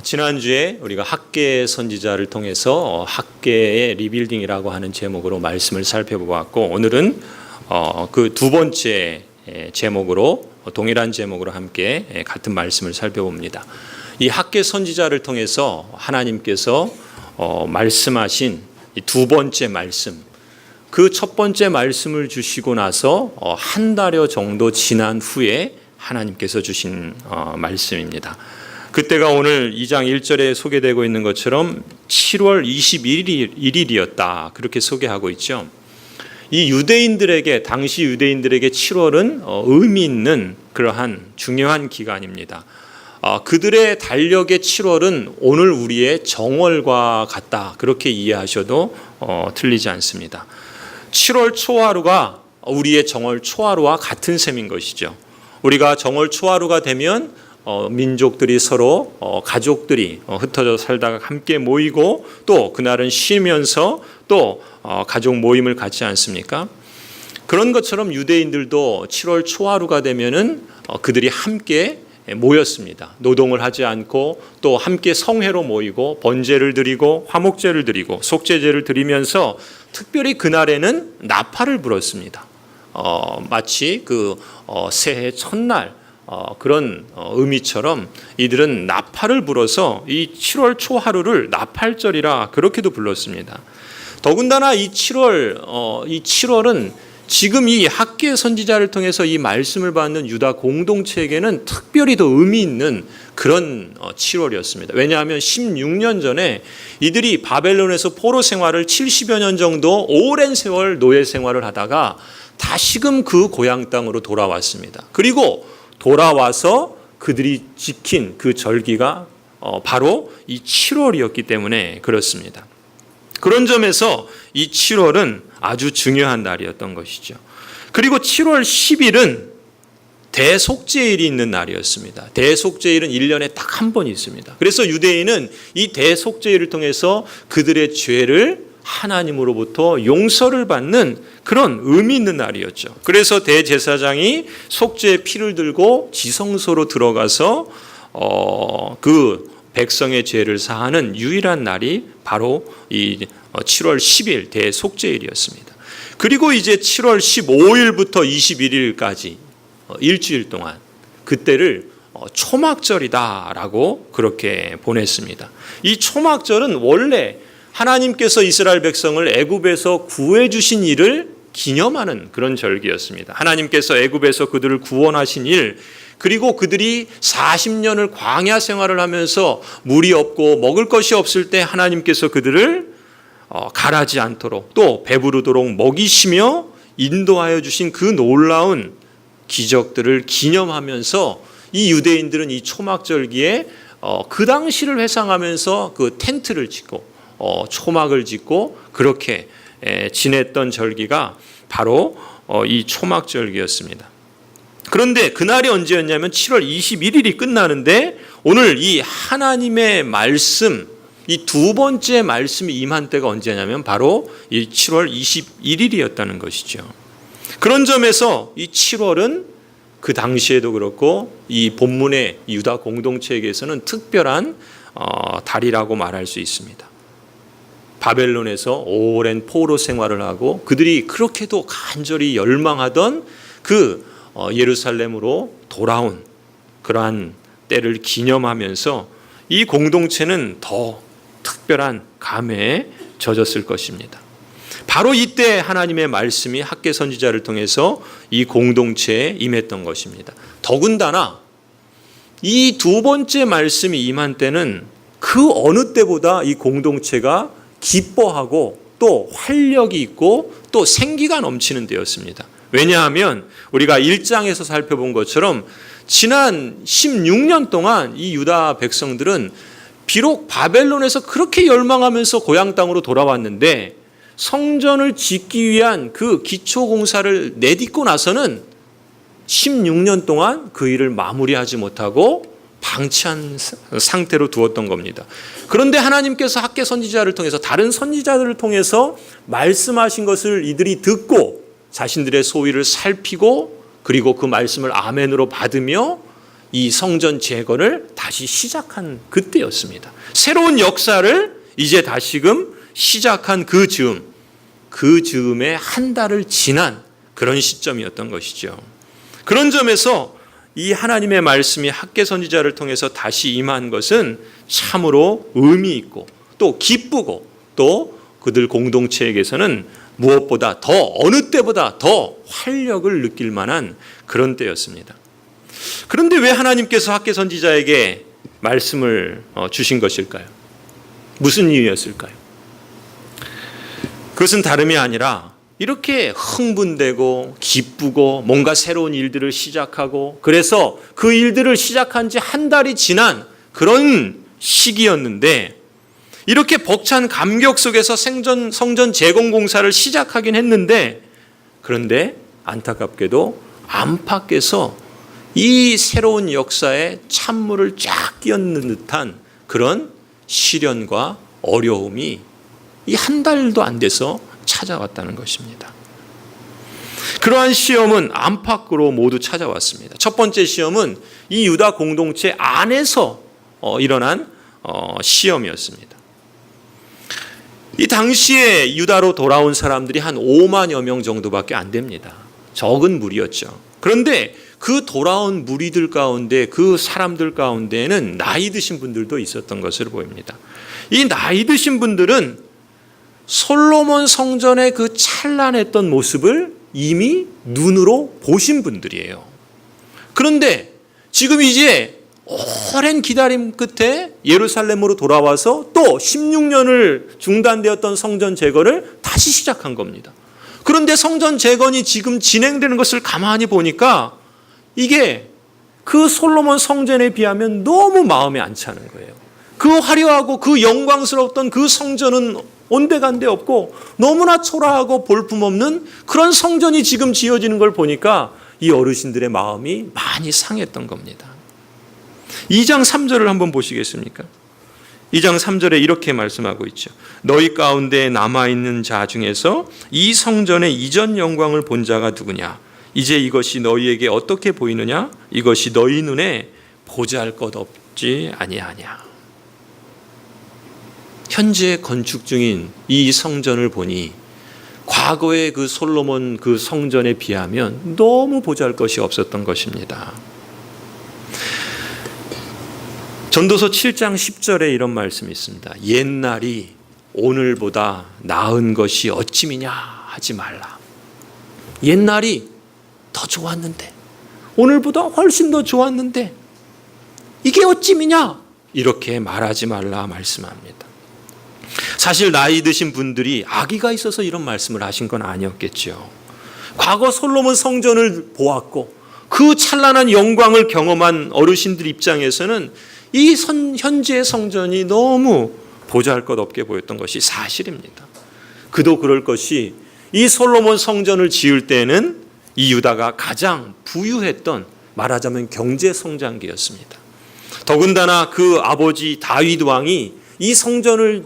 지난주에 우리가 학계 선지자를 통해서 학계의 리빌딩이라고 하는 제목으로 말씀을 살펴보았고, 오늘은 그 두 번째 제목으로, 동일한 제목으로 함께 같은 말씀을 살펴봅니다. 이 학계 선지자를 통해서 하나님께서 말씀하신 이 두 번째 말씀, 그 첫 번째 말씀을 주시고 나서 한 달여 정도 지난 후에 하나님께서 주신 말씀입니다. 그때가 오늘 2장 1절에 소개되고 있는 것처럼 7월 21일이었다. 그렇게 소개하고 있죠. 이 유대인들에게, 당시 유대인들에게 7월은 의미 있는 그러한 중요한 기간입니다. 그들의 달력의 7월은 오늘 우리의 정월과 같다. 그렇게 이해하셔도 틀리지 않습니다. 7월 초하루가 우리의 정월 초하루와 같은 셈인 것이죠. 우리가 정월 초하루가 되면 민족들이 서로 가족들이 흩어져 살다가 함께 모이고, 또 그날은 쉬면서 또 가족 모임을 갖지 않습니까? 그런 것처럼 유대인들도 7월 초하루가 되면은 그들이 함께 모였습니다. 노동을 하지 않고 또 함께 성회로 모이고 번제를 드리고 화목제를 드리고 속죄제를 드리면서 특별히 그날에는 나팔을 불었습니다. 마치 그 새해 첫날 그런 의미처럼 이들은 나팔을 불어서 이 7월 초하루를 나팔절이라 그렇게도 불렀습니다. 더군다나 이 7월은 지금 이 학계 선지자를 통해서 이 말씀을 받는 유다 공동체에게는 특별히 더 의미 있는 그런 7월이었습니다. 왜냐하면 16년 전에 이들이 바벨론에서 포로 생활을 70여 년 정도 오랜 세월 노예 생활을 하다가 다시금 그 고향 땅으로 돌아왔습니다. 그리고 돌아와서 그들이 지킨 그 절기가 바로 이 7월이었기 때문에 그렇습니다. 그런 점에서 이 7월은 아주 중요한 날이었던 것이죠. 그리고 7월 10일은 대속죄일이 있는 날이었습니다. 대속죄일은 1년에 딱 한 번 있습니다. 그래서 유대인은 이 대속죄일을 통해서 그들의 죄를 하나님으로부터 용서를 받는 그런 의미 있는 날이었죠. 그래서 대제사장이 속죄의 피를 들고 지성소로 들어가서 그 백성의 죄를 사하는 유일한 날이 바로 이 7월 10일 대속죄일이었습니다. 그리고 이제 7월 15일부터 21일까지 일주일 동안 그때를 초막절이다라고 그렇게 보냈습니다. 이 초막절은 원래 하나님께서 이스라엘 백성을 애굽에서 구해 주신 일을 기념하는 그런 절기였습니다. 하나님께서 애굽에서 그들을 구원하신 일, 그리고 그들이 40년을 광야 생활을 하면서 물이 없고 먹을 것이 없을 때 하나님께서 그들을 가라지 않도록 또 배부르도록 먹이시며 인도하여 주신 그 놀라운 기적들을 기념하면서 이 유대인들은 이 초막절기에 그 당시를 회상하면서 그 텐트를 짓고 초막을 짓고 그렇게 지냈던 절기가 바로 이 초막절기였습니다. 그런데 그날이 언제였냐면 7월 21일이 끝나는데 오늘 이 하나님의 말씀, 이 두 번째 말씀이 임한 때가 언제냐면 바로 이 7월 21일이었다는 것이죠. 그런 점에서 이 7월은 그 당시에도 그렇고 이 본문의 유다 공동체에게서는 특별한 달이라고 말할 수 있습니다. 바벨론에서 오랜 포로 생활을 하고 그들이 그렇게도 간절히 열망하던 그 예루살렘으로 돌아온 그러한 때를 기념하면서 이 공동체는 더 특별한 감회에 젖었을 것입니다. 바로 이때 하나님의 말씀이 학계 선지자를 통해서 이 공동체에 임했던 것입니다. 더군다나 이 두 번째 말씀이 임한 때는 그 어느 때보다 이 공동체가 기뻐하고 또 활력이 있고 또 생기가 넘치는 때였습니다. 왜냐하면 우리가 1장에서 살펴본 것처럼 지난 16년 동안 이 유다 백성들은 비록 바벨론에서 그렇게 열망하면서 고향 땅으로 돌아왔는데 성전을 짓기 위한 그 기초 공사를 내딛고 나서는 16년 동안 그 일을 마무리하지 못하고 방치한 상태로 두었던 겁니다. 그런데 하나님께서 학계 선지자를 통해서 다른 선지자들을 통해서 말씀하신 것을 이들이 듣고 자신들의 소위를 살피고 그리고 그 말씀을 아멘으로 받으며 이 성전 재건을 다시 시작한 그때였습니다. 새로운 역사를 이제 다시금 시작한 그 즈음에 한 달을 지난 그런 시점이었던 것이죠. 그런 점에서 이 하나님의 말씀이 학개 선지자를 통해서 다시 임한 것은 참으로 의미 있고 또 기쁘고 또 그들 공동체에게서는 무엇보다 더 어느 때보다 더 활력을 느낄 만한 그런 때였습니다. 그런데 왜 하나님께서 학개 선지자에게 말씀을 주신 것일까요? 무슨 이유였을까요? 그것은 다름이 아니라 이렇게 흥분되고 기쁘고 뭔가 새로운 일들을 시작하고 그래서 그 일들을 시작한 지 한 달이 지난 그런 시기였는데 이렇게 벅찬 감격 속에서 성전 재건 공사를 시작하긴 했는데 그런데 안타깝게도 안팎에서 이 새로운 역사에 찬물을 쫙 끼얹는 듯한 그런 시련과 어려움이 이 한 달도 안 돼서 찾아왔다는 것입니다. 그러한 시험은 안팎으로 모두 찾아왔습니다. 첫 번째 시험은 이 유다 공동체 안에서 일어난 시험이었습니다. 이 당시에 유다로 돌아온 사람들이 한 5만여 명 정도밖에 안 됩니다. 적은 무리였죠. 그런데 그 돌아온 무리들 가운데 그 사람들 가운데에는 나이 드신 분들도 있었던 것으로 보입니다. 이 나이 드신 분들은 솔로몬 성전의 그 찬란했던 모습을 이미 눈으로 보신 분들이에요. 그런데 지금 이제 오랜 기다림 끝에 예루살렘으로 돌아와서 또 16년을 중단되었던 성전 재건을 다시 시작한 겁니다. 그런데 성전 재건이 지금 진행되는 것을 가만히 보니까 이게 그 솔로몬 성전에 비하면 너무 마음에 안 차는 거예요. 그 화려하고 그 영광스러웠던 그 성전은 온데간데 없고 너무나 초라하고 볼품없는 그런 성전이 지금 지어지는 걸 보니까 이 어르신들의 마음이 많이 상했던 겁니다. 2장 3절을 한번 보시겠습니까? 2장 3절에 이렇게 말씀하고 있죠. 너희 가운데 남아있는 자 중에서 이 성전의 이전 영광을 본 자가 누구냐? 이제 이것이 너희에게 어떻게 보이느냐? 이것이 너희 눈에 보잘것없지 아니하냐? 현재 건축 중인 이 성전을 보니 과거의 그 솔로몬 그 성전에 비하면 너무 보잘것이 없었던 것입니다. 전도서 7장 10절에 이런 말씀이 있습니다. 옛날이 오늘보다 나은 것이 어찌미냐 하지 말라. 옛날이 더 좋았는데 오늘보다 훨씬 더 좋았는데 이게 어찌미냐 이렇게 말하지 말라 말씀합니다. 사실 나이 드신 분들이 악의가 있어서 이런 말씀을 하신 건 아니었겠죠. 과거 솔로몬 성전을 보았고 그 찬란한 영광을 경험한 어르신들 입장에서는 이 현재의 성전이 너무 보잘것없게 보였던 것이 사실입니다. 그도 그럴 것이 이 솔로몬 성전을 지을 때는 이 유다가 가장 부유했던 말하자면 경제 성장기였습니다. 더군다나 그 아버지 다윗 왕이 이 성전을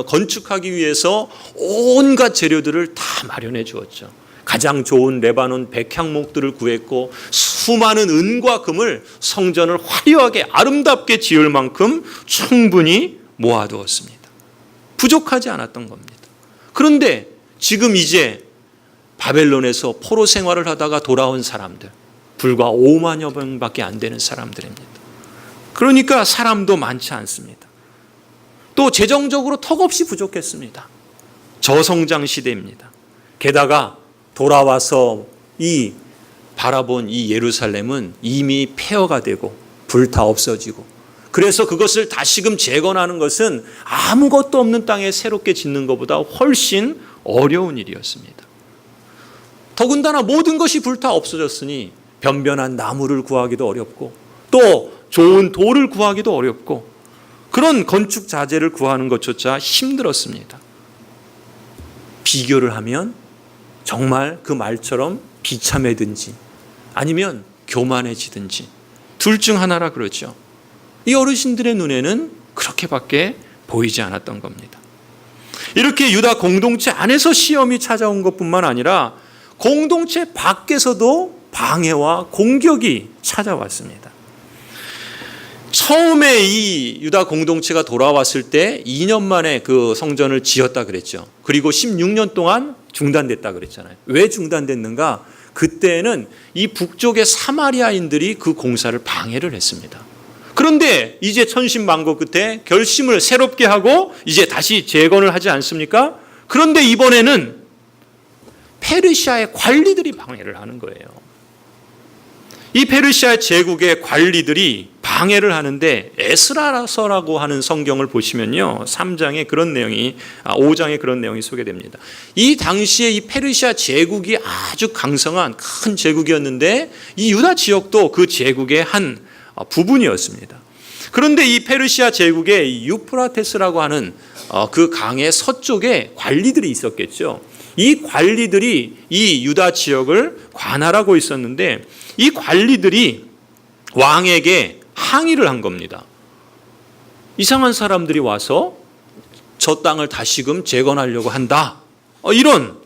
건축하기 위해서 온갖 재료들을 다 마련해 주었죠. 가장 좋은 레바논 백향목들을 구했고 수많은 은과 금을 성전을 화려하게 아름답게 지을 만큼 충분히 모아두었습니다. 부족하지 않았던 겁니다. 그런데 지금 이제 바벨론에서 포로 생활을 하다가 돌아온 사람들 불과 5만여 명밖에 안 되는 사람들입니다. 그러니까 사람도 많지 않습니다. 또 재정적으로 턱없이 부족했습니다. 저성장 시대입니다. 게다가 돌아와서 이 바라본 이 예루살렘은 이미 폐허가 되고 불타 없어지고 그래서 그것을 다시금 재건하는 것은 아무것도 없는 땅에 새롭게 짓는 것보다 훨씬 어려운 일이었습니다. 더군다나 모든 것이 불타 없어졌으니 변변한 나무를 구하기도 어렵고 또 좋은 돌을 구하기도 어렵고 그런 건축 자재를 구하는 것조차 힘들었습니다. 비교를 하면 정말 그 말처럼 비참해든지 아니면 교만해지든지 둘 중 하나라 그러죠. 이 어르신들의 눈에는 그렇게밖에 보이지 않았던 겁니다. 이렇게 유다 공동체 안에서 시험이 찾아온 것뿐만 아니라 공동체 밖에서도 방해와 공격이 찾아왔습니다. 처음에 이 유다 공동체가 돌아왔을 때 2년 만에 그 성전을 지었다 그랬죠. 그리고 16년 동안 중단됐다 그랬잖아요. 왜 중단됐는가? 그때는 이 북쪽의 사마리아인들이 그 공사를 방해를 했습니다. 그런데 이제 천신만고 끝에 결심을 새롭게 하고 이제 다시 재건을 하지 않습니까? 그런데 이번에는 페르시아의 관리들이 방해를 하는 거예요. 이 페르시아 제국의 관리들이 방해를 하는데 에스라서라고 하는 성경을 보시면요, 3장에 그런 내용이 5장에 그런 내용이 소개됩니다. 이 당시에 이 페르시아 제국이 아주 강성한 큰 제국이었는데 이 유다 지역도 그 제국의 한 부분이었습니다. 그런데 이 페르시아 제국의 유프라테스라고 하는 그 강의 서쪽에 관리들이 있었겠죠. 이 관리들이 이 유다 지역을 관할하고 있었는데 이 관리들이 왕에게 항의를 한 겁니다. 이상한 사람들이 와서 저 땅을 다시금 재건하려고 한다. 이런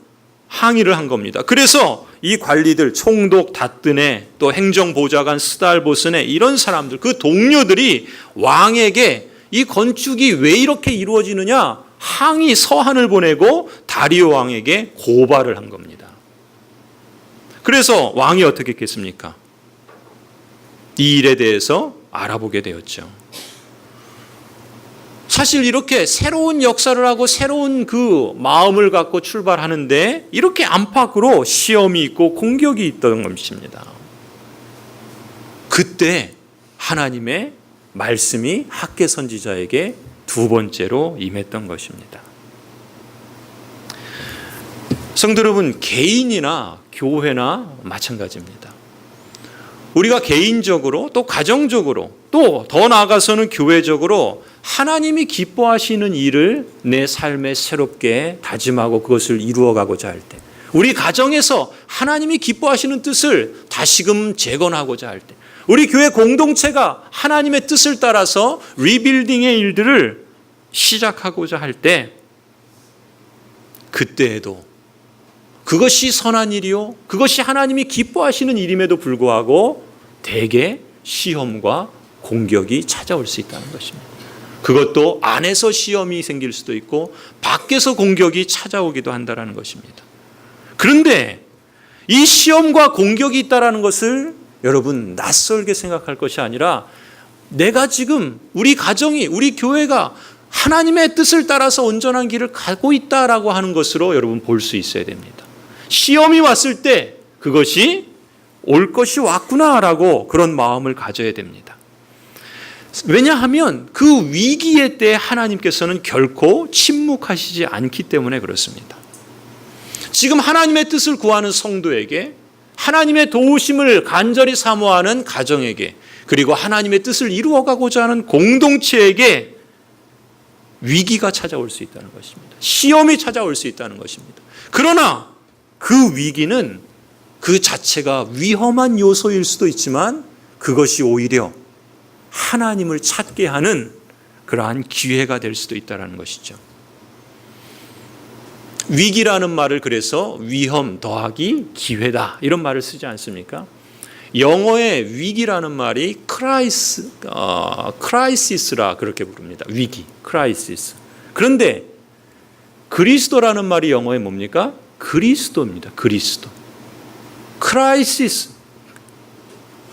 항의를 한 겁니다. 그래서 이 관리들 총독 다뜨네, 또 행정보좌관 스달보스네, 이런 사람들, 그 동료들이 왕에게 이 건축이 왜 이렇게 이루어지느냐 항의 서한을 보내고 다리오 왕에게 고발을 한 겁니다. 그래서 왕이 어떻게 했겠습니까? 이 일에 대해서 알아보게 되었죠. 사실 이렇게 새로운 역사를 하고 새로운 그 마음을 갖고 출발하는데 이렇게 안팎으로 시험이 있고 공격이 있던 것입니다. 그때 하나님의 말씀이 학개 선지자에게 두 번째로 임했던 것입니다. 성도 여러분, 개인이나 교회나 마찬가지입니다. 우리가 개인적으로 또 가정적으로 또 더 나아가서는 교회적으로 하나님이 기뻐하시는 일을 내 삶에 새롭게 다짐하고 그것을 이루어가고자 할 때, 우리 가정에서 하나님이 기뻐하시는 뜻을 다시금 재건하고자 할 때, 우리 교회 공동체가 하나님의 뜻을 따라서 리빌딩의 일들을 시작하고자 할 때, 그때에도 그것이 선한 일이요, 그것이 하나님이 기뻐하시는 일임에도 불구하고 대개 시험과 공격이 찾아올 수 있다는 것입니다. 그것도 안에서 시험이 생길 수도 있고 밖에서 공격이 찾아오기도 한다는 것입니다. 그런데 이 시험과 공격이 있다는 것을 여러분 낯설게 생각할 것이 아니라 내가 지금 우리 가정이, 우리 교회가 하나님의 뜻을 따라서 온전한 길을 가고 있다라고 하는 것으로 여러분 볼 수 있어야 됩니다. 시험이 왔을 때 그것이 올 것이 왔구나라고 그런 마음을 가져야 됩니다. 왜냐하면 그 위기의 때 하나님께서는 결코 침묵하시지 않기 때문에 그렇습니다. 지금 하나님의 뜻을 구하는 성도에게, 하나님의 도우심을 간절히 사모하는 가정에게, 그리고 하나님의 뜻을 이루어가고자 하는 공동체에게 위기가 찾아올 수 있다는 것입니다. 시험이 찾아올 수 있다는 것입니다. 그러나 그 위기는 그 자체가 위험한 요소일 수도 있지만 그것이 오히려 하나님을 찾게 하는 그러한 기회가 될 수도 있다는 것이죠. 위기라는 말을 그래서 위험 더하기 기회다 이런 말을 쓰지 않습니까? 영어의 위기라는 말이 크라이시스라 그렇게 부릅니다. 위기, 크라이시스. 그런데 그리스도라는 말이 영어에 뭡니까? 그리스도입니다. 그리스도. 크라이시스,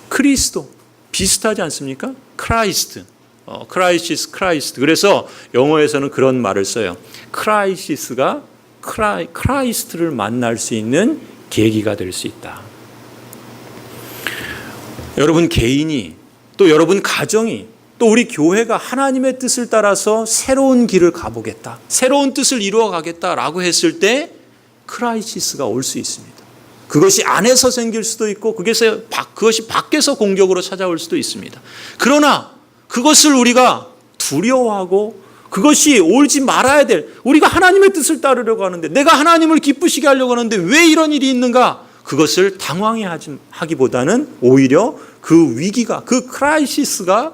그리스도 비슷하지 않습니까? 크라이스트, 크라이시스, 크라이스트. 그래서 영어에서는 그런 말을 써요. 크라이시스가 크라이스트를 만날 수 있는 계기가 될 수 있다. 여러분 개인이, 또 여러분 가정이, 또 우리 교회가 하나님의 뜻을 따라서 새로운 길을 가보겠다, 새로운 뜻을 이루어 가겠다라고 했을 때 크라이시스가 올 수 있습니다. 그것이 안에서 생길 수도 있고 그것이 밖에서 공격으로 찾아올 수도 있습니다. 그러나 그것을 우리가 두려워하고 그것이 올지 말아야 될, 우리가 하나님의 뜻을 따르려고 하는데, 내가 하나님을 기쁘시게 하려고 하는데 왜 이런 일이 있는가, 그것을 당황해하기보다는 오히려 그 위기가, 그 크라이시스가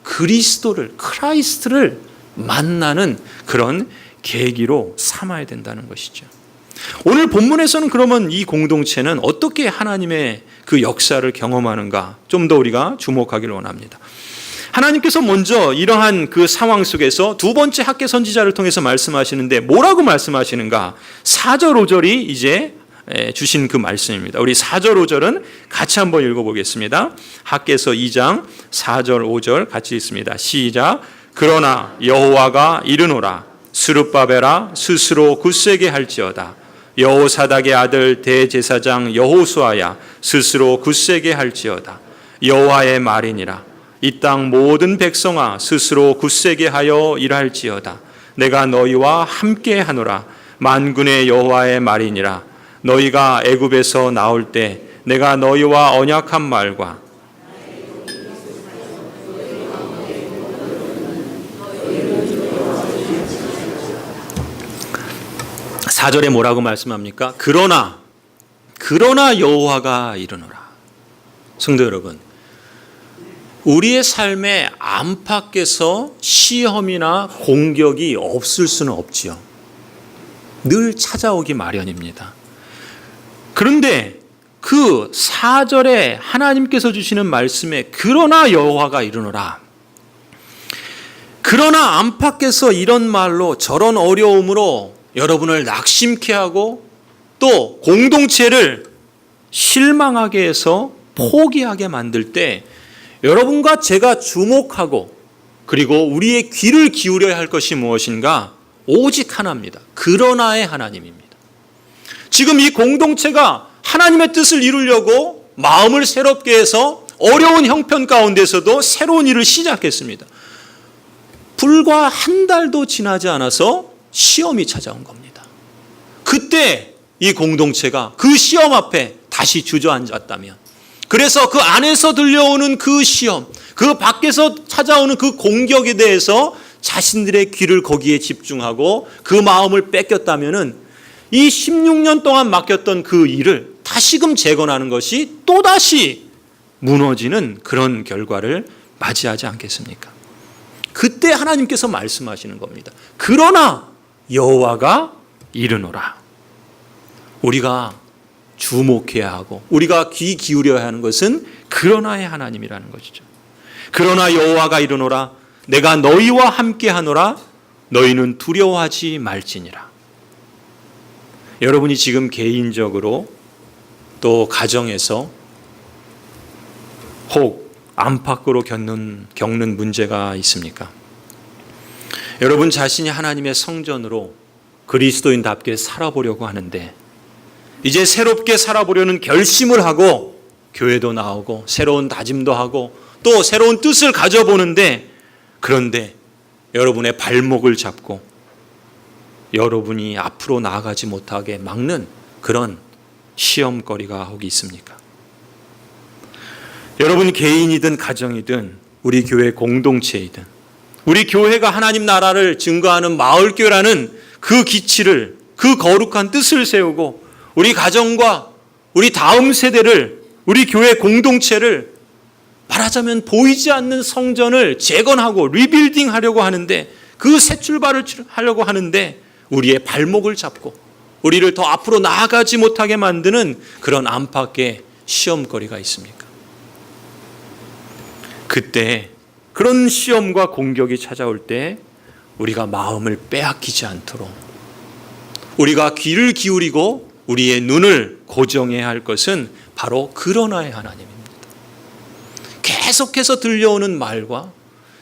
그리스도를, 크라이스트를 만나는 그런 계기로 삼아야 된다는 것이죠. 오늘 본문에서는 그러면 이 공동체는 어떻게 하나님의 그 역사를 경험하는가 좀 더 우리가 주목하기를 원합니다. 하나님께서 먼저 이러한 그 상황 속에서 두 번째 학계 선지자를 통해서 말씀하시는데 뭐라고 말씀하시는가? 4절 5절이 이제 주신 그 말씀입니다. 우리 4절 5절은 같이 한번 읽어보겠습니다. 학계서 2장 4절 5절 같이 읽습니다. 시작. 그러나 여호와가 이르노라. 스룹바벨아 스스로 굳세게 할지어다. 여호사닥의 아들 대제사장 여호수아야 스스로 굳세게 할지어다. 여호와의 말이니라. 이 땅 모든 백성아 스스로 굳세게 하여 일할지어다. 내가 너희와 함께 하노라. 만군의 여호와의 말이니라. 너희가 애굽에서 나올 때 내가 너희와 언약한 말과 4절에 뭐라고 말씀합니까? 그러나 여호와가 이르노라. 성도 여러분, 우리의 삶의 안팎에서 시험이나 공격이 없을 수는 없지요. 늘 찾아오기 마련입니다. 그런데 그 4절에 하나님께서 주시는 말씀에 그러나 여호와가 이르노라. 그러나 안팎에서 이런 말로 저런 어려움으로 여러분을 낙심케 하고 또 공동체를 실망하게 해서 포기하게 만들 때 여러분과 제가 주목하고 그리고 우리의 귀를 기울여야 할 것이 무엇인가? 오직 하나입니다. 그러나의 하나님입니다. 지금 이 공동체가 하나님의 뜻을 이루려고 마음을 새롭게 해서 어려운 형편 가운데서도 새로운 일을 시작했습니다. 불과 한 달도 지나지 않아서 시험이 찾아온 겁니다. 그때 이 공동체가 그 시험 앞에 다시 주저앉았다면, 그래서 그 안에서 들려오는 그 시험, 그 밖에서 찾아오는 그 공격에 대해서 자신들의 귀를 거기에 집중하고 그 마음을 뺏겼다면은 이 16년 동안 맡겼던 그 일을 다시금 재건하는 것이 또다시 무너지는 그런 결과를 맞이하지 않겠습니까? 그때 하나님께서 말씀하시는 겁니다. 그러나 여호와가 이르노라. 우리가 주목해야 하고 우리가 귀 기울여야 하는 것은 그러나의 하나님이라는 것이죠. 그러나 여호와가 이르노라. 내가 너희와 함께 하노라. 너희는 두려워하지 말지니라. 여러분이 지금 개인적으로 또 가정에서 혹 안팎으로 겪는 문제가 있습니까? 여러분 자신이 하나님의 성전으로 그리스도인답게 살아보려고 하는데 이제 새롭게 살아보려는 결심을 하고 교회도 나오고 새로운 다짐도 하고 또 새로운 뜻을 가져보는데, 그런데 여러분의 발목을 잡고 여러분이 앞으로 나아가지 못하게 막는 그런 시험거리가 혹 있습니까? 여러분 개인이든 가정이든 우리 교회 공동체이든 우리 교회가 하나님 나라를 증거하는 마을교회라는 그 기치를, 그 거룩한 뜻을 세우고 우리 가정과 우리 다음 세대를, 우리 교회 공동체를 말하자면 보이지 않는 성전을 재건하고 리빌딩 하려고 하는데, 그 새 출발을 하려고 하는데 우리의 발목을 잡고 우리를 더 앞으로 나아가지 못하게 만드는 그런 안팎의 시험거리가 있습니까? 그때 그런 시험과 공격이 찾아올 때 우리가 마음을 빼앗기지 않도록 우리가 귀를 기울이고 우리의 눈을 고정해야 할 것은 바로 그러나의 하나님입니다. 계속해서 들려오는 말과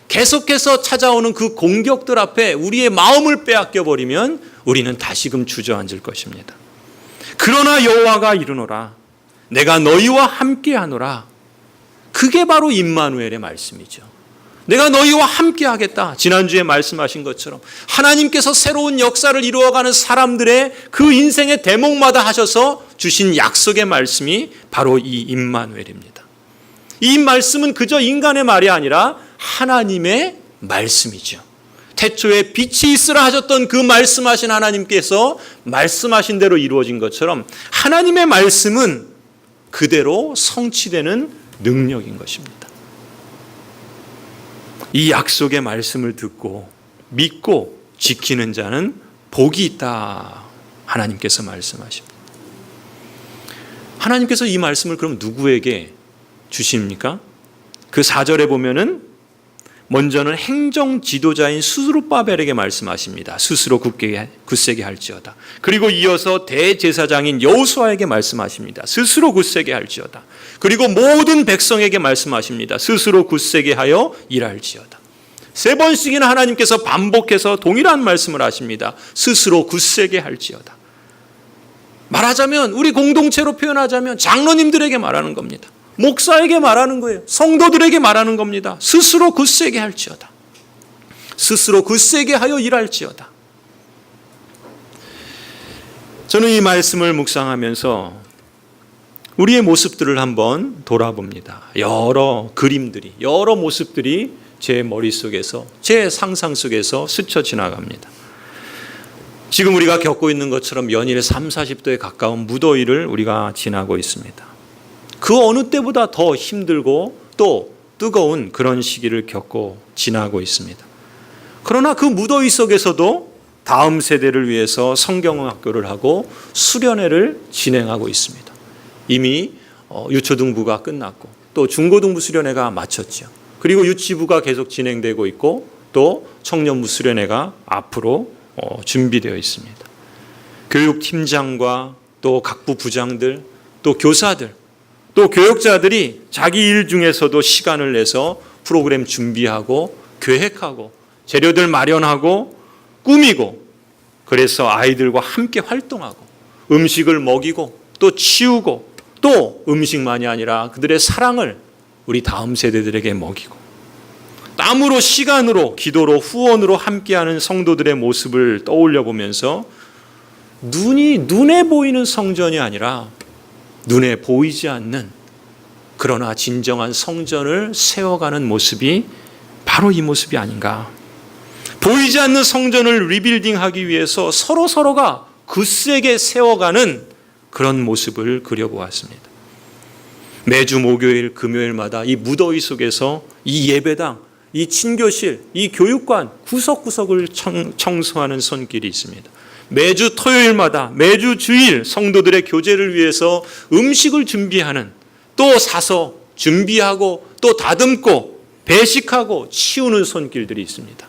계속해서 찾아오는 그 공격들 앞에 우리의 마음을 빼앗겨 버리면 우리는 다시금 주저앉을 것입니다. 그러나 여호와가 이르노라. 내가 너희와 함께 하노라. 그게 바로 임마누엘의 말씀이죠. 내가 너희와 함께 하겠다. 지난주에 말씀하신 것처럼 하나님께서 새로운 역사를 이루어가는 사람들의 그 인생의 대목마다 하셔서 주신 약속의 말씀이 바로 이 임마누엘입니다. 이 말씀은 그저 인간의 말이 아니라 하나님의 말씀이죠. 태초에 빛이 있으라 하셨던 그 말씀하신 하나님께서 말씀하신 대로 이루어진 것처럼 하나님의 말씀은 그대로 성취되는 능력인 것입니다. 이 약속의 말씀을 듣고 믿고 지키는 자는 복이 있다. 하나님께서 말씀하십니다. 하나님께서 이 말씀을 그럼 누구에게 주십니까? 그 4절에 보면은 먼저는 행정 지도자인 스루바벨에게 말씀하십니다. 스스로 굳세게 할지어다. 그리고 이어서 대제사장인 여호수아에게 말씀하십니다. 스스로 굳세게 할지어다. 그리고 모든 백성에게 말씀하십니다. 스스로 굳세게 하여 일할지어다. 세 번씩이나 하나님께서 반복해서 동일한 말씀을 하십니다. 스스로 굳세게 할지어다. 말하자면 우리 공동체로 표현하자면 장로님들에게 말하는 겁니다. 목사에게 말하는 거예요. 성도들에게 말하는 겁니다. 스스로 굳세게 할지어다. 스스로 굳세게 하여 일할지어다. 저는 이 말씀을 묵상하면서 우리의 모습들을 한번 돌아봅니다. 여러 그림들이, 여러 모습들이 제 머릿속에서, 제 상상 속에서 스쳐 지나갑니다. 지금 우리가 겪고 있는 것처럼 연일 30, 40도에 가까운 무더위를 우리가 지나고 있습니다. 그 어느 때보다 더 힘들고 또 뜨거운 그런 시기를 겪고 지나고 있습니다. 그러나 그 무더위 속에서도 다음 세대를 위해서 성경학교를 하고 수련회를 진행하고 있습니다. 이미 유초등부가 끝났고 또 중고등부 수련회가 마쳤죠. 그리고 유치부가 계속 진행되고 있고 또 청년부 수련회가 앞으로 준비되어 있습니다. 교육팀장과 또 각부 부장들, 또 교사들, 또 교육자들이 자기 일 중에서도 시간을 내서 프로그램 준비하고 계획하고 재료들 마련하고 꾸미고, 그래서 아이들과 함께 활동하고 음식을 먹이고 또 치우고 또 음식만이 아니라 그들의 사랑을 우리 다음 세대들에게 먹이고, 땀으로 시간으로 기도로 후원으로 함께하는 성도들의 모습을 떠올려 보면서 눈에 보이는 성전이 아니라 눈에 보이지 않는, 그러나 진정한 성전을 세워가는 모습이 바로 이 모습이 아닌가. 보이지 않는 성전을 리빌딩하기 위해서 서로가 굳세게 세워가는 그런 모습을 그려보았습니다. 매주 목요일 금요일마다 이 무더위 속에서 이 예배당, 이 친교실, 이 교육관 구석구석을 청소하는 손길이 있습니다. 매주 토요일마다, 매주 주일 성도들의 교제를 위해서 음식을 준비하는, 또 사서 준비하고 또 다듬고 배식하고 치우는 손길들이 있습니다.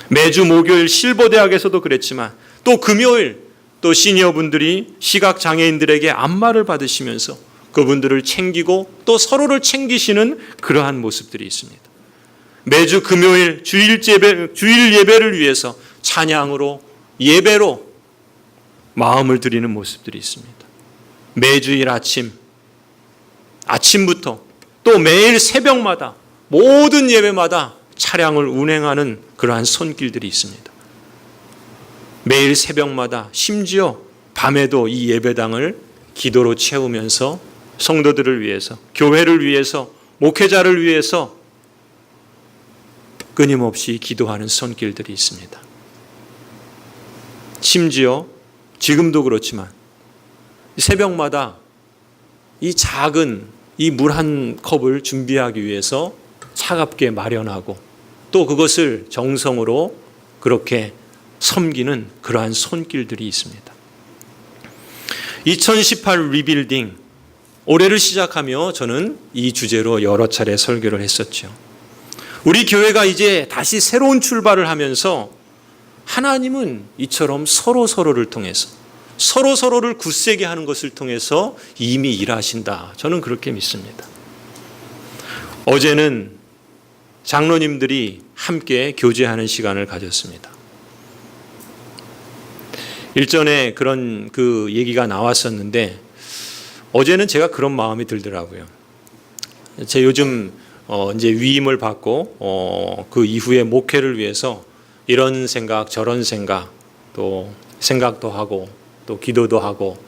매주 목요일 실버대학에서도 그랬지만 또 금요일 또 시니어분들이 시각장애인들에게 안마를 받으시면서 그분들을 챙기고 또 서로를 챙기시는 그러한 모습들이 있습니다. 매주 금요일 주일 예배를 위해서 찬양으로 예배로 마음을 드리는 모습들이 있습니다. 매주일 아침부터 또 매일 새벽마다 모든 예배마다 차량을 운행하는 그러한 손길들이 있습니다. 매일 새벽마다 심지어 밤에도 이 예배당을 기도로 채우면서 성도들을 위해서, 교회를 위해서, 목회자를 위해서 끊임없이 기도하는 손길들이 있습니다. 심지어 지금도 그렇지만 새벽마다 이 작은 이 물 한 컵을 준비하기 위해서 차갑게 마련하고 또 그것을 정성으로 그렇게 섬기는 그러한 손길들이 있습니다. 2018 리빌딩, 올해를 시작하며 저는 이 주제로 여러 차례 설교를 했었죠. 우리 교회가 이제 다시 새로운 출발을 하면서 하나님은 이처럼 서로를 통해서 서로를 굳세게 하는 것을 통해서 이미 일하신다. 저는 그렇게 믿습니다. 어제는 장로님들이 함께 교제하는 시간을 가졌습니다. 일전에 그런 그 얘기가 나왔었는데 어제는 제가 그런 마음이 들더라고요. 제가 요즘 이제 위임을 받고 그 이후에 목회를 위해서 이런 생각 저런 생각, 또 생각도 하고 또 기도도 하고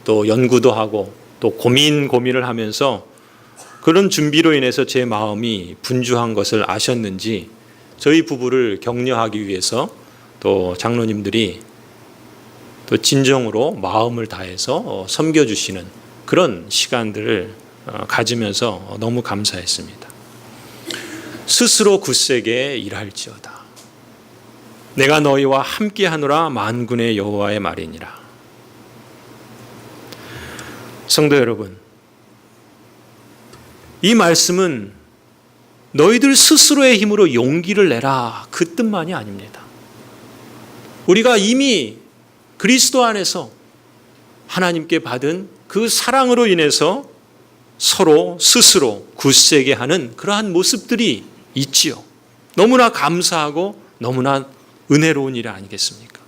또 연구도 하고 또 고민을 하면서 그런 준비로 인해서 제 마음이 분주한 것을 아셨는지 저희 부부를 격려하기 위해서 또 장로님들이 또 진정으로 마음을 다해서 섬겨주시는 그런 시간들을 가지면서 너무 감사했습니다. 스스로 굳세게 일할지어다. 내가 너희와 함께하노라 만군의 여호와의 말이니라. 성도 여러분, 이 말씀은 너희들 스스로의 힘으로 용기를 내라, 그 뜻만이 아닙니다. 우리가 이미 그리스도 안에서 하나님께 받은 그 사랑으로 인해서 서로 스스로 굳세게 하는 그러한 모습들이 있지요. 너무나 감사하고 너무나 은혜로운 일 아니겠습니까?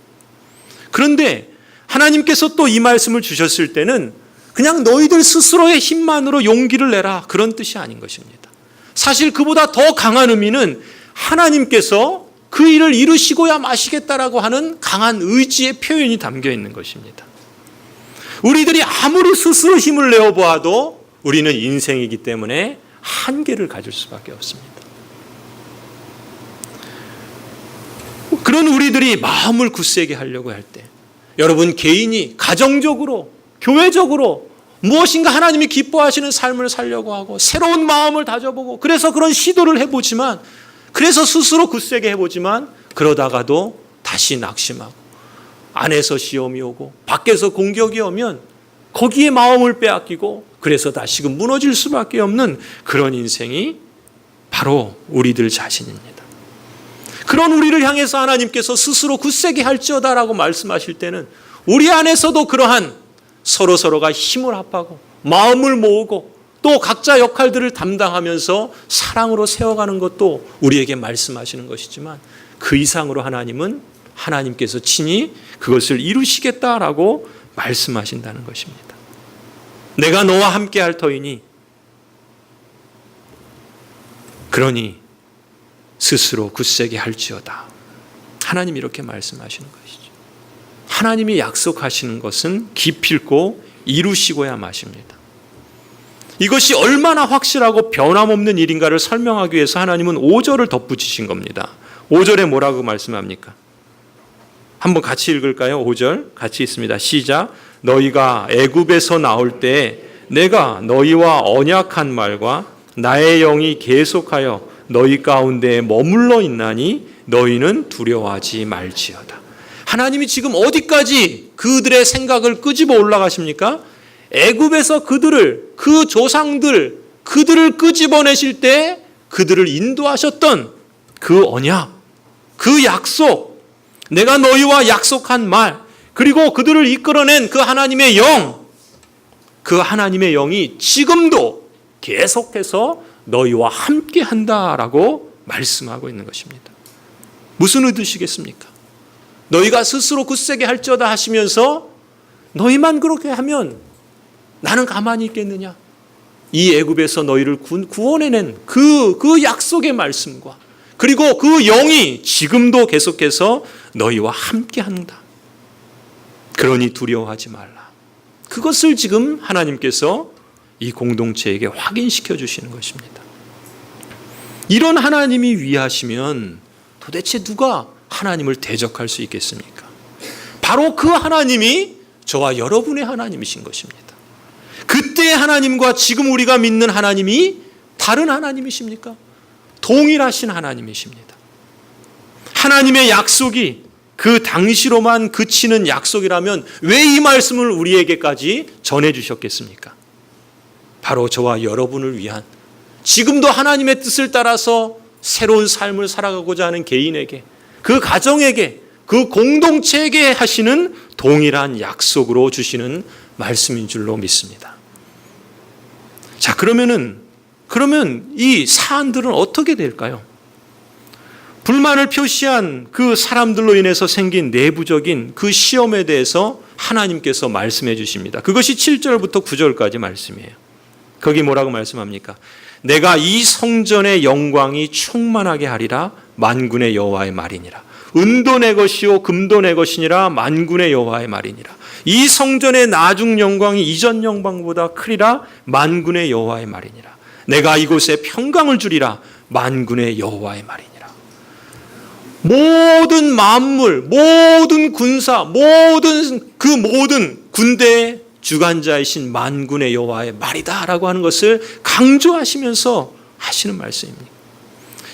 그런데 하나님께서 또 이 말씀을 주셨을 때는 그냥 너희들 스스로의 힘만으로 용기를 내라, 그런 뜻이 아닌 것입니다. 사실 그보다 더 강한 의미는 하나님께서 그 일을 이루시고야 마시겠다라고 하는 강한 의지의 표현이 담겨 있는 것입니다. 우리들이 아무리 스스로 힘을 내어 보아도 우리는 인생이기 때문에 한계를 가질 수밖에 없습니다. 그런 우리들이 마음을 굳세게 하려고 할 때, 여러분 개인이 가정적으로, 교회적으로 무엇인가 하나님이 기뻐하시는 삶을 살려고 하고 새로운 마음을 다져보고, 그래서 그런 시도를 해보지만, 그래서 스스로 굳세게 해보지만 그러다가도 다시 낙심하고 안에서 시험이 오고 밖에서 공격이 오면 거기에 마음을 빼앗기고 그래서 다시금 무너질 수밖에 없는 그런 인생이 바로 우리들 자신입니다. 그런 우리를 향해서 하나님께서 스스로 굳세게 할지어다라고 말씀하실 때는 우리 안에서도 그러한 서로가 힘을 합하고 마음을 모으고 또 각자 역할들을 담당하면서 사랑으로 세워가는 것도 우리에게 말씀하시는 것이지만, 그 이상으로 하나님은 하나님께서 친히 그것을 이루시겠다라고 말씀하신다는 것입니다. 내가 너와 함께 할 터이니 그러니 스스로 굳세게 할지어다. 하나님이 이렇게 말씀하시는 것이죠. 하나님이 약속하시는 것은 기필코 이루시고야 마십니다. 이것이 얼마나 확실하고 변함없는 일인가를 설명하기 위해서 하나님은 5절을 덧붙이신 겁니다. 5절에 뭐라고 말씀합니까? 한번 같이 읽을까요? 5절 같이 있습니다. 시작. 너희가 애굽에서 나올 때 내가 너희와 언약한 말과 나의 영이 계속하여 너희 가운데 머물러 있나니 너희는 두려워하지 말지어다. 하나님이 지금 어디까지 그들의 생각을 끄집어 올라가십니까? 애굽에서 그 조상들, 그들을 끄집어내실 때 그들을 인도하셨던 그 언약, 그 약속, 내가 너희와 약속한 말, 그리고 그들을 이끌어낸 그 하나님의 영, 그 하나님의 영이 지금도 계속해서 너희와 함께 한다라고 말씀하고 있는 것입니다. 무슨 의도시겠습니까? 너희가 스스로 굳세게 할지어다 하시면서 너희만 그렇게 하면 나는 가만히 있겠느냐? 이 애굽에서 너희를 구원해낸 그 약속의 말씀과 그리고 그 영이 지금도 계속해서 너희와 함께 한다. 그러니 두려워하지 말라. 그것을 지금 하나님께서 이 공동체에게 확인시켜 주시는 것입니다. 이런 하나님이 위하시면 도대체 누가 하나님을 대적할 수 있겠습니까? 바로 그 하나님이 저와 여러분의 하나님이신 것입니다. 그때의 하나님과 지금 우리가 믿는 하나님이 다른 하나님이십니까? 동일하신 하나님이십니다. 하나님의 약속이 그 당시로만 그치는 약속이라면 왜 이 말씀을 우리에게까지 전해주셨겠습니까? 바로 저와 여러분을 위한, 지금도 하나님의 뜻을 따라서 새로운 삶을 살아가고자 하는 개인에게, 그 가정에게, 그 공동체에게 하시는 동일한 약속으로 주시는 말씀인 줄로 믿습니다. 자, 그러면 이 사안들은 어떻게 될까요? 불만을 표시한 그 사람들로 인해서 생긴 내부적인 그 시험에 대해서 하나님께서 말씀해 주십니다. 그것이 7절부터 9절까지 말씀이에요. 거기 뭐라고 말씀합니까? 내가 이 성전의 영광이 충만하게 하리라 만군의 여호와의 말이니라. 은도 내 것이요 금도 내 것이니라 만군의 여호와의 말이니라. 이 성전의 나중 영광이 이전 영광보다 크리라 만군의 여호와의 말이니라. 내가 이곳에 평강을 주리라 만군의 여호와의 말이니라. 모든 만물, 모든 군사, 모든 군대의 주관자이신 만군의 여호와의 말이다라고 하는 것을 강조하시면서 하시는 말씀입니다.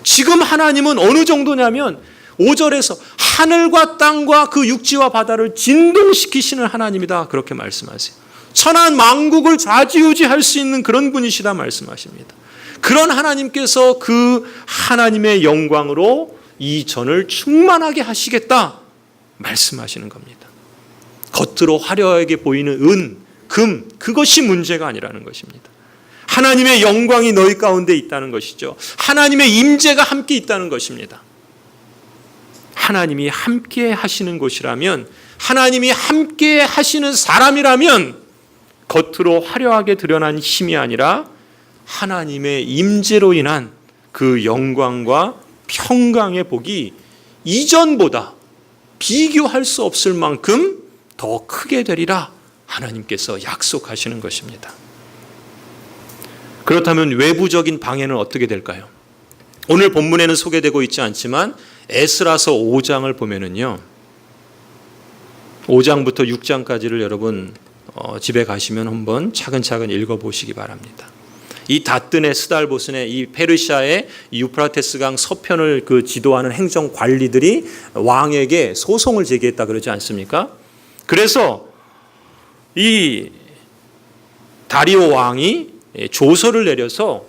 지금 하나님은 어느 정도냐면 5절에서 하늘과 땅과 그 육지와 바다를 진동시키시는 하나님이다, 그렇게 말씀하세요. 천한 만국을 좌지우지할 수 있는 그런 분이시다 말씀하십니다. 그런 하나님께서 그 하나님의 영광으로 이 전을 충만하게 하시겠다 말씀하시는 겁니다. 겉으로 화려하게 보이는 은, 금, 그것이 문제가 아니라는 것입니다. 하나님의 영광이 너희 가운데 있다는 것이죠. 하나님의 임재가 함께 있다는 것입니다. 하나님이 함께 하시는 곳이라면, 하나님이 함께 하시는 사람이라면 겉으로 화려하게 드러난 힘이 아니라 하나님의 임재로 인한 그 영광과 평강의 복이 이전보다 비교할 수 없을 만큼 더 크게 되리라 하나님께서 약속하시는 것입니다. 그렇다면 외부적인 방해는 어떻게 될까요? 오늘 본문에는 소개되고 있지 않지만 에스라서 5장을 보면은요, 5장부터 6장까지를 여러분 집에 가시면 한번 차근차근 읽어보시기 바랍니다. 이 다뜬의 스달보스의 이 페르시아의 유프라테스강 서편을 그 지도하는 행정 관리들이 왕에게 소송을 제기했다 그러지 않습니까? 그래서 이 다리오 왕이 조서를 내려서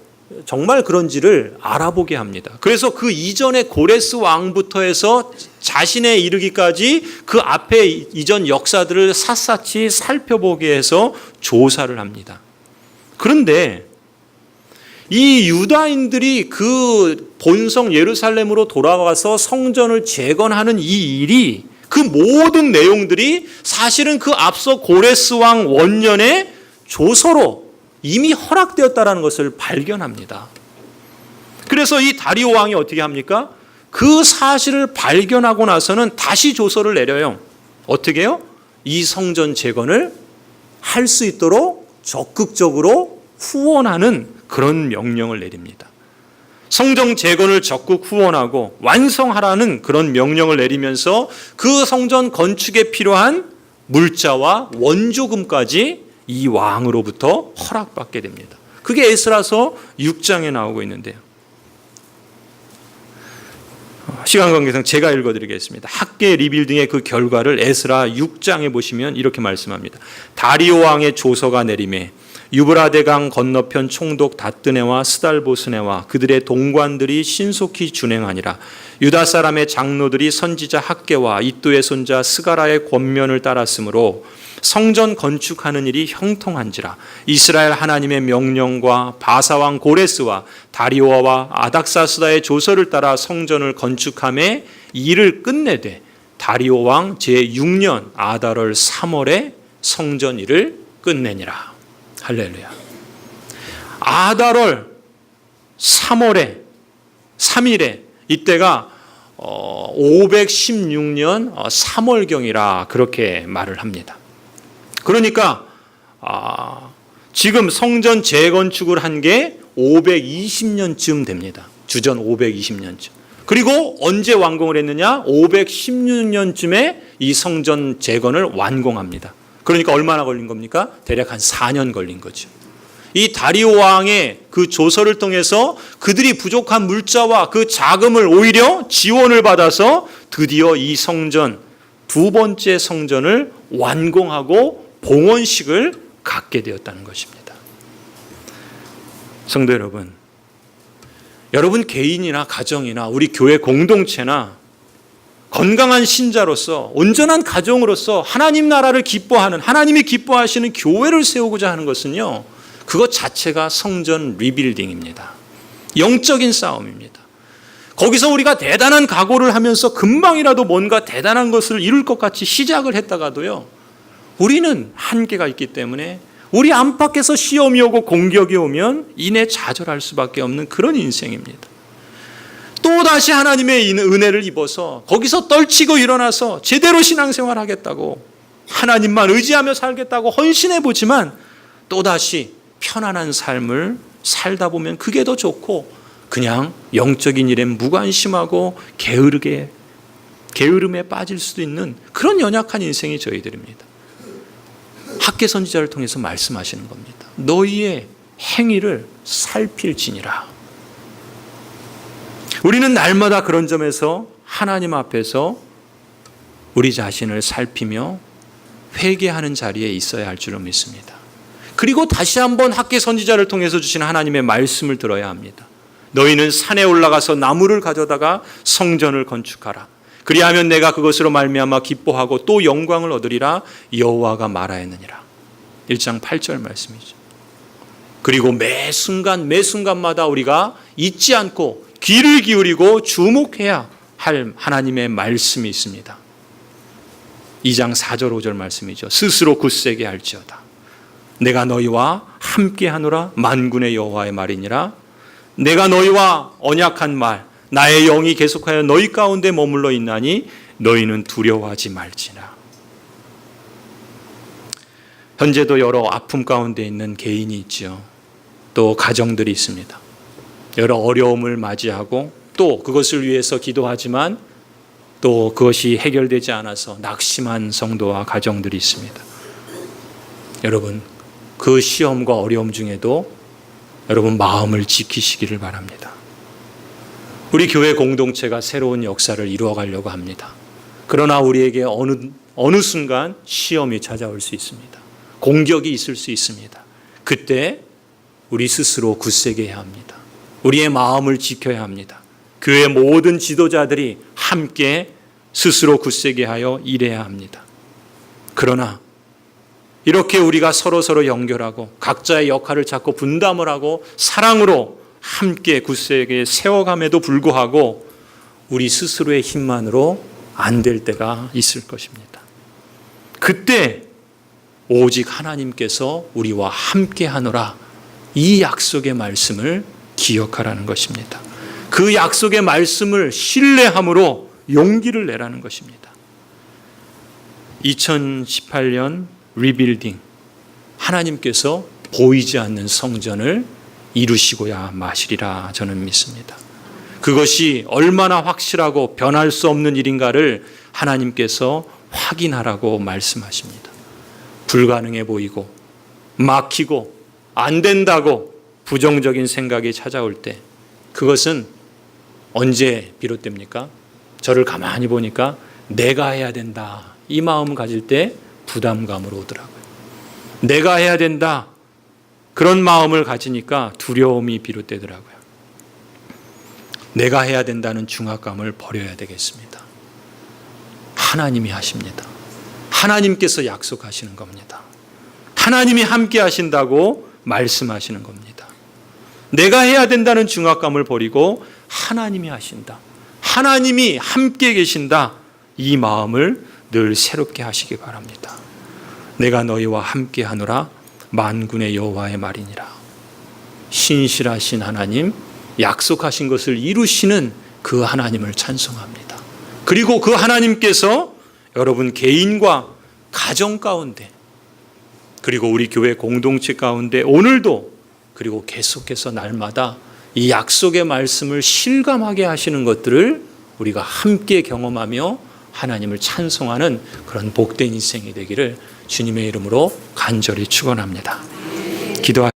정말 그런지를 알아보게 합니다. 그래서 그 이전에 고레스 왕부터 해서 자신에 이르기까지 그 앞에 이전 역사들을 샅샅이 살펴보게 해서 조사를 합니다. 그런데 이 유다인들이 그 본성 예루살렘으로 돌아가서 성전을 재건하는 이 일이, 그 모든 내용들이 사실은 그 앞서 고레스 왕 원년의 조서로 이미 허락되었다라는 것을 발견합니다. 그래서 이 다리오 왕이 어떻게 합니까? 그 사실을 발견하고 나서는 다시 조서를 내려요. 어떻게 해요? 이 성전 재건을 할 수 있도록 적극적으로 후원하는 그런 명령을 내립니다. 성전 재건을 적극 후원하고 완성하라는 그런 명령을 내리면서 그 성전 건축에 필요한 물자와 원조금까지 이 왕으로부터 허락받게 됩니다. 그게 에스라서 6장에 나오고 있는데요. 시간 관계상 제가 읽어드리겠습니다. 학계 리빌딩의 그 결과를 에스라 6장에 보시면 이렇게 말씀합니다. 다리오 왕의 조서가 내림에 유브라데강 건너편 총독 다뜨네와 스달보스네와 그들의 동관들이 신속히 준행하니라. 유다 사람의 장로들이 선지자 학계와 이또의 손자 스가라의 권면을 따랐으므로 성전 건축하는 일이 형통한지라. 이스라엘 하나님의 명령과 바사왕 고레스와 다리오와 아닥사스다의 조서를 따라 성전을 건축함에 일을 끝내되 다리오 왕 제6년 아달월 3월에 성전 일을 끝내니라. 할렐루야. 아달월 3월에 3일에 이때가 516년 3월경이라 그렇게 말을 합니다. 그러니까 지금 성전 재건축을 한 게 520년쯤 됩니다. 주전 520년쯤. 그리고 언제 완공을 했느냐? 516년쯤에 이 성전 재건을 완공합니다. 그러니까 얼마나 걸린 겁니까? 대략 한 4년 걸린 거죠. 이 다리오 왕의 그 조서를 통해서 그들이 부족한 물자와 그 자금을 오히려 지원을 받아서 드디어 이 성전, 두 번째 성전을 완공하고 봉헌식을 갖게 되었다는 것입니다. 성도 여러분, 여러분 개인이나 가정이나 우리 교회 공동체나 건강한 신자로서 온전한 가정으로서 하나님 나라를 기뻐하는, 하나님이 기뻐하시는 교회를 세우고자 하는 것은요, 그것 자체가 성전 리빌딩입니다. 영적인 싸움입니다. 거기서 우리가 대단한 각오를 하면서 금방이라도 뭔가 대단한 것을 이룰 것 같이 시작을 했다가도요, 우리는 한계가 있기 때문에 우리 안팎에서 시험이 오고 공격이 오면 이내 좌절할 수밖에 없는 그런 인생입니다. 또다시 하나님의 은혜를 입어서 거기서 떨치고 일어나서 제대로 신앙생활 하겠다고, 하나님만 의지하며 살겠다고 헌신해 보지만 또다시 편안한 삶을 살다 보면 그게 더 좋고, 그냥 영적인 일에 무관심하고 게으름에 빠질 수도 있는 그런 연약한 인생이 저희들입니다. 학계 선지자를 통해서 말씀하시는 겁니다. 너희의 행위를 살필지니라. 우리는 날마다 그런 점에서 하나님 앞에서 우리 자신을 살피며 회개하는 자리에 있어야 할 줄로 믿습니다. 그리고 다시 한번 학계 선지자를 통해서 주신 하나님의 말씀을 들어야 합니다. 너희는 산에 올라가서 나무를 가져다가 성전을 건축하라. 그리하면 내가 그것으로 말미암아 기뻐하고 또 영광을 얻으리라 여호와가 말하였느니라. 1장 8절 말씀이죠. 그리고 매 순간마다 우리가 잊지 않고 귀를 기울이고 주목해야 할 하나님의 말씀이 있습니다. 2장 4절 5절 말씀이죠. 스스로 굳세게 할지어다. 내가 너희와 함께하노라 만군의 여호와의 말이니라. 내가 너희와 언약한 말 나의 영이 계속하여 너희 가운데 머물러 있나니 너희는 두려워하지 말지나. 현재도 여러 아픔 가운데 있는 개인이 있지요. 또 가정들이 있습니다. 여러 어려움을 맞이하고 또 그것을 위해서 기도하지만 또 그것이 해결되지 않아서 낙심한 성도와 가정들이 있습니다. 여러분, 그 시험과 어려움 중에도 여러분 마음을 지키시기를 바랍니다. 우리 교회 공동체가 새로운 역사를 이루어가려고 합니다. 그러나 우리에게 어느 순간 시험이 찾아올 수 있습니다. 공격이 있을 수 있습니다. 그때 우리 스스로 굳세게 해야 합니다. 우리의 마음을 지켜야 합니다. 교회 모든 지도자들이 함께 스스로 굳세게 하여 일해야 합니다. 그러나 이렇게 우리가 서로 연결하고 각자의 역할을 찾고 분담을 하고 사랑으로 함께 굳세게 세워감에도 불구하고 우리 스스로의 힘만으로 안 될 때가 있을 것입니다. 그때 오직 하나님께서 우리와 함께 하노라 이 약속의 말씀을 기억하라는 것입니다. 그 약속의 말씀을 신뢰함으로 용기를 내라는 것입니다. 2018년 리빌딩, 하나님께서 보이지 않는 성전을 이루시고야 마시리라 저는 믿습니다. 그것이 얼마나 확실하고 변할 수 없는 일인가를 하나님께서 확인하라고 말씀하십니다. 불가능해 보이고 막히고 안 된다고 부정적인 생각이 찾아올 때 그것은 언제 비롯됩니까? 저를 가만히 보니까 내가 해야 된다 이 마음을 가질 때 부담감으로 오더라고요. 내가 해야 된다 그런 마음을 가지니까 두려움이 비롯되더라고요. 내가 해야 된다는 중압감을 버려야 되겠습니다. 하나님이 하십니다. 하나님께서 약속하시는 겁니다. 하나님이 함께 하신다고 말씀하시는 겁니다. 내가 해야 된다는 중압감을 버리고 하나님이 하신다. 하나님이 함께 계신다. 이 마음을 늘 새롭게 하시기 바랍니다. 내가 너희와 함께 하노라 만군의 여호와의 말이니라. 신실하신 하나님, 약속하신 것을 이루시는 그 하나님을 찬송합니다. 그리고 그 하나님께서 여러분 개인과 가정 가운데 그리고 우리 교회 공동체 가운데 오늘도 그리고 계속해서 날마다 이 약속의 말씀을 실감하게 하시는 것들을 우리가 함께 경험하며 하나님을 찬송하는 그런 복된 인생이 되기를 주님의 이름으로 간절히 축원합니다. 기도하시겠습니다.